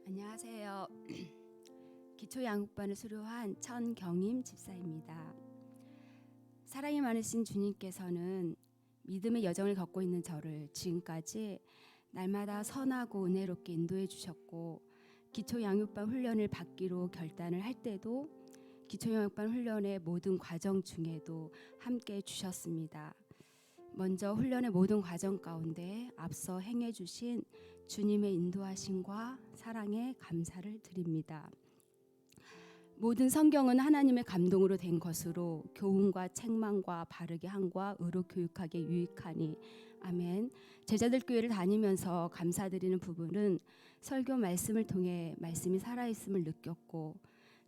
안녕하세요. 기초양육반을 수료한 천경임 집사입니다. 사랑이 많으신 주님께서는 믿음의 여정을 걷고 있는 저를 지금까지 날마다 선하고 은혜롭게 인도해 주셨고, 기초양육반 훈련을 받기로 결단을 할 때도 기초양육반 훈련의 모든 과정 중에도 함께 주셨습니다. 먼저 훈련의 모든 과정 가운데 앞서 행해 주신 주님의 인도하심과 사랑에 감사를 드립니다. 모든 성경은 하나님의 감동으로 된 것으로 교훈과 책망과 바르게 함과 의로 교육하게 유익하니 아멘. 제자들 교회를 다니면서 감사드리는 부분은 설교 말씀을 통해 말씀이 살아있음을 느꼈고,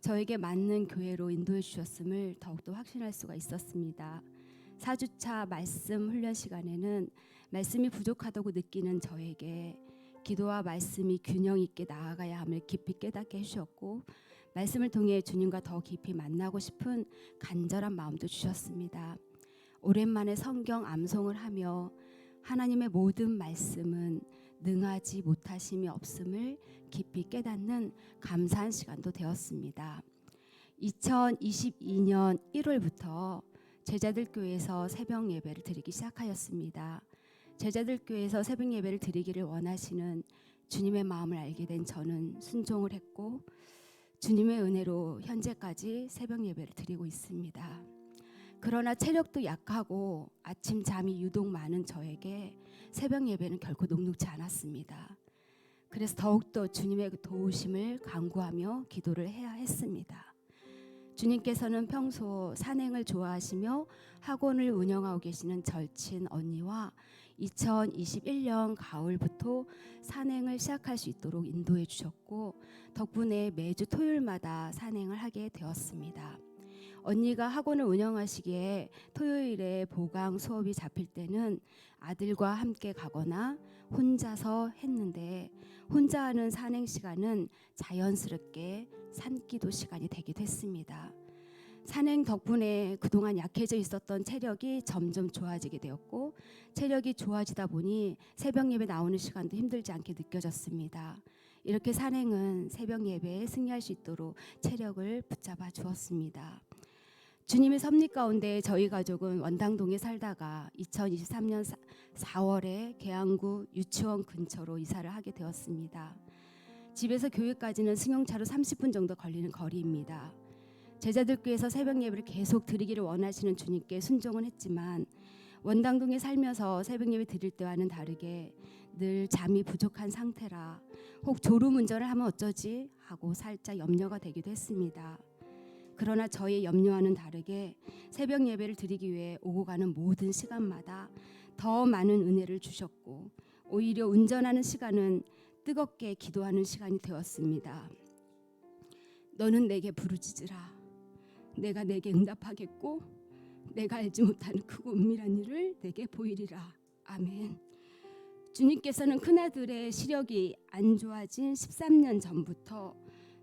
저에게 맞는 교회로 인도해 주셨음을 더욱더 확신할 수가 있었습니다. 4주차 말씀 훈련 시간에는 말씀이 부족하다고 느끼는 저에게 기도와 말씀이 균형 있게 나아가야 함을 깊이 깨닫게 해주셨고, 말씀을 통해 주님과 더 깊이 만나고 싶은 간절한 마음도 주셨습니다. 오랜만에 성경 암송을 하며 하나님의 모든 말씀은 능하지 못하심이 없음을 깊이 깨닫는 감사한 시간도 되었습니다. 2022년 1월부터 제자들 교회에서 새벽 예배를 드리기 시작하였습니다. 제자들 교회에서 새벽 예배를 드리기를 원하시는 주님의 마음을 알게 된 저는 순종을 했고, 주님의 은혜로 현재까지 새벽 예배를 드리고 있습니다. 그러나 체력도 약하고 아침 잠이 유독 많은 저에게 새벽 예배는 결코 녹록지 않았습니다. 그래서 더욱더 주님의 도우심을 간구하며 기도를 해야 했습니다. 주님께서는 평소 산행을 좋아하시며 학원을 운영하고 계시는 절친 언니와 2021년 가을부터 산행을 시작할 수 있도록 인도해 주셨고, 덕분에 매주 토요일마다 산행을 하게 되었습니다. 언니가 학원을 운영하시기에 토요일에 보강 수업이 잡힐 때는 아들과 함께 가거나 혼자서 했는데, 혼자 하는 산행 시간은 자연스럽게 산기도 시간이 되기도 했습니다. 산행 덕분에 그동안 약해져 있었던 체력이 점점 좋아지게 되었고, 체력이 좋아지다 보니 새벽 예배 나오는 시간도 힘들지 않게 느껴졌습니다. 이렇게 산행은 새벽 예배에 승리할 수 있도록 체력을 붙잡아 주었습니다. 주님의 섭리 가운데 저희 가족은 원당동에 살다가 2023년 4월에 계양구 유치원 근처로 이사를 하게 되었습니다. 집에서 교회까지는 승용차로 30분 정도 걸리는 거리입니다. 제자들 교회에서 새벽 예배를 계속 드리기를 원하시는 주님께 순종은 했지만, 원당동에 살면서 새벽 예배 드릴 때와는 다르게 늘 잠이 부족한 상태라 혹 졸음운전을 하면 어쩌지 하고 살짝 염려가 되기도 했습니다. 그러나 저의 염려와는 다르게 새벽 예배를 드리기 위해 오고 가는 모든 시간마다 더 많은 은혜를 주셨고, 오히려 운전하는 시간은 뜨겁게 기도하는 시간이 되었습니다. 너는 내게 부르짖으라. 내가 내게 응답하겠고 내가 알지 못하는 크고 은밀한 일을 내게 보이리라. 아멘. 주님께서는 큰아들의 시력이 안 좋아진 13년 전부터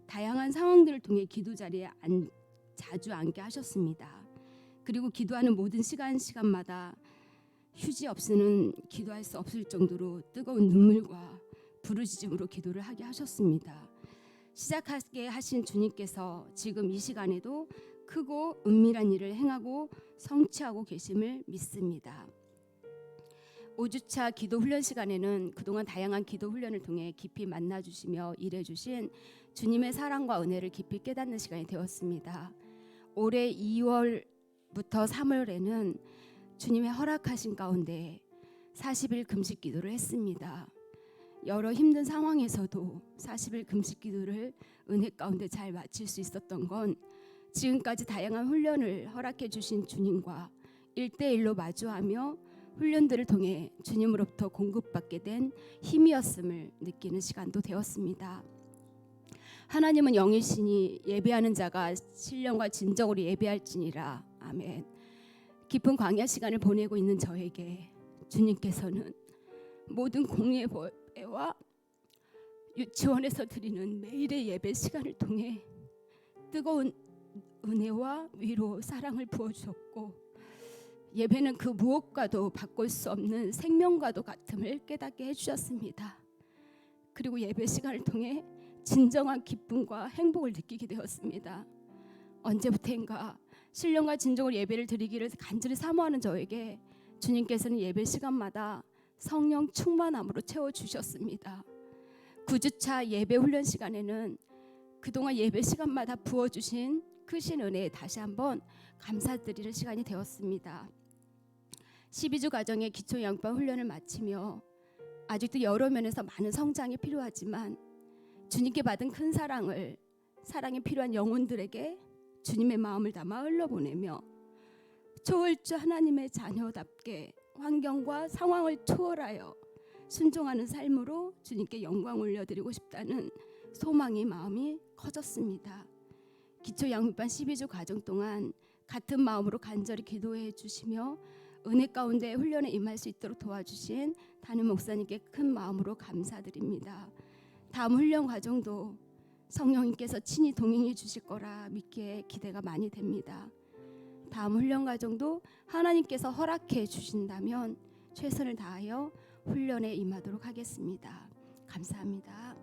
다양한 상황들을 통해 기도 자리에 자주 앉게 하셨습니다. 그리고 기도하는 모든 시간마다 휴지 없이는 기도할 수 없을 정도로 뜨거운 눈물과 부르짖음으로 기도를 하게 하셨습니다. 시작하게 하신 주님께서 지금 이 시간에도 크고 은밀한 일을 행하고 성취하고 계심을 믿습니다. 5주차 기도 훈련 시간에는 그동안 다양한 기도 훈련을 통해 깊이 만나주시며 일해주신 주님의 사랑과 은혜를 깊이 깨닫는 시간이 되었습니다. 올해 2월부터 3월에는 주님의 허락하신 가운데 40일 금식 기도를 했습니다. 여러 힘든 상황에서도 40일 금식 기도를 은혜 가운데 잘 마칠 수 있었던 건 지금까지 다양한 훈련을 허락해 주신 주님과 1대1로 마주하며 훈련들을 통해 주님으로부터 공급받게 된 힘이었음을 느끼는 시간도 되었습니다. 하나님은 영이시니 예배하는 자가 신령과 진정으로 예배할지니라. 아멘. 깊은 광야 시간을 보내고 있는 저에게 주님께서는 모든 공예 예배와 유치원에서 드리는 매일의 예배 시간을 통해 뜨거운 은혜와 위로 사랑을 부어주셨고, 예배는 그 무엇과도 바꿀 수 없는 생명과도 같음을 깨닫게 해주셨습니다. 그리고 예배 시간을 통해 진정한 기쁨과 행복을 느끼게 되었습니다. 언제부터인가 신령과 진정으로 예배를 드리기를 간절히 사모하는 저에게 주님께서는 예배 시간마다 성령 충만함으로 채워주셨습니다. 9주차 예배 훈련 시간에는 그동안 예배 시간마다 부어주신 크신 은혜에 다시 한번 감사드리는 시간이 되었습니다. 12주 과정의 기초 양육반 훈련을 마치며 아직도 여러 면에서 많은 성장이 필요하지만 주님께 받은 큰 사랑이 필요한 영혼들에게 주님의 마음을 담아 흘려보내며 초월주 하나님의 자녀답게 환경과 상황을 초월하여 순종하는 삶으로 주님께 영광 올려드리고 싶다는 소망이 마음이 커졌습니다. 기초 양육반 12주 과정 동안 같은 마음으로 간절히 기도해 주시며 은혜 가운데 훈련에 임할 수 있도록 도와주신 담임 목사님께 큰 마음으로 감사드립니다. 다음 훈련 과정도 성령님께서 친히 동행해 주실 거라 믿기에 기대가 많이 됩니다. 다음 훈련 과정도 하나님께서 허락해 주신다면 최선을 다하여 훈련에 임하도록 하겠습니다. 감사합니다.